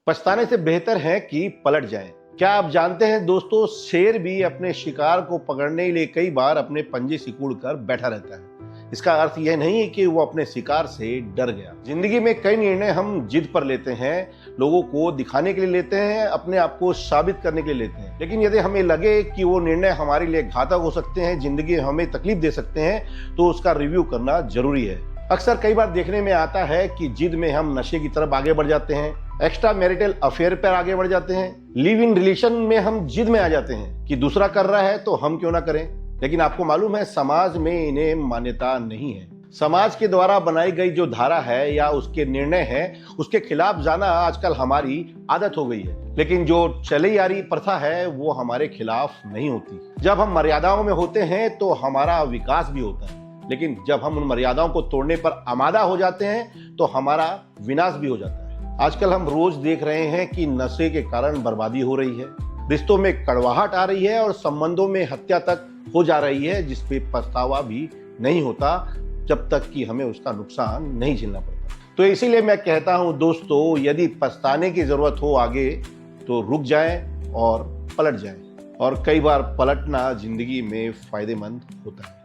पछताने से बेहतर है कि पलट जाएं। क्या आप जानते हैं दोस्तों, शेर भी अपने शिकार को पकड़ने के लिए कई बार अपने पंजे सिकुड़कर बैठा रहता है। इसका अर्थ यह नहीं है कि वो अपने शिकार से डर गया। जिंदगी में कई निर्णय हम जिद पर लेते हैं, लोगों को दिखाने के लिए लेते हैं, अपने आप को साबित करने के लिए लेते हैं। लेकिन यदि हमें लगे कि वो निर्णय हमारे लिए घातक हो सकते हैं, जिंदगी में हमें तकलीफ दे सकते हैं, तो उसका रिव्यू करना जरूरी है। अक्सर कई बार देखने में आता है कि जिद में हम नशे की तरफ आगे बढ़ जाते हैं, एक्स्ट्रा मैरिटल अफेयर पर आगे बढ़ जाते हैं, लिव इन रिलेशन में हम जिद में आ जाते हैं कि दूसरा कर रहा है तो हम क्यों ना करें। लेकिन आपको मालूम है, समाज में इन्हें मान्यता नहीं है। समाज के द्वारा बनाई गई जो धारा है या उसके निर्णय है, उसके खिलाफ जाना आजकल हमारी आदत हो गई है। लेकिन जो चली आ रही प्रथा है वो हमारे खिलाफ नहीं होती। जब हम मर्यादाओं में होते हैं तो हमारा विकास भी होता है, लेकिन जब हम उन मर्यादाओं को तोड़ने पर आमादा हो जाते हैं तो हमारा विनाश भी हो जाता है। आजकल हम रोज देख रहे हैं कि नशे के कारण बर्बादी हो रही है, रिश्तों में कड़वाहट आ रही है और संबंधों में हत्या तक हो जा रही है, जिसपे पछतावा भी नहीं होता जब तक कि हमें उसका नुकसान नहीं झेलना पड़ता। तो इसीलिए मैं कहता हूं दोस्तों, यदि पछताने की जरूरत हो आगे तो रुक जाएं और पलट जाएं। और कई बार पलटना जिंदगी में फायदेमंद होता है।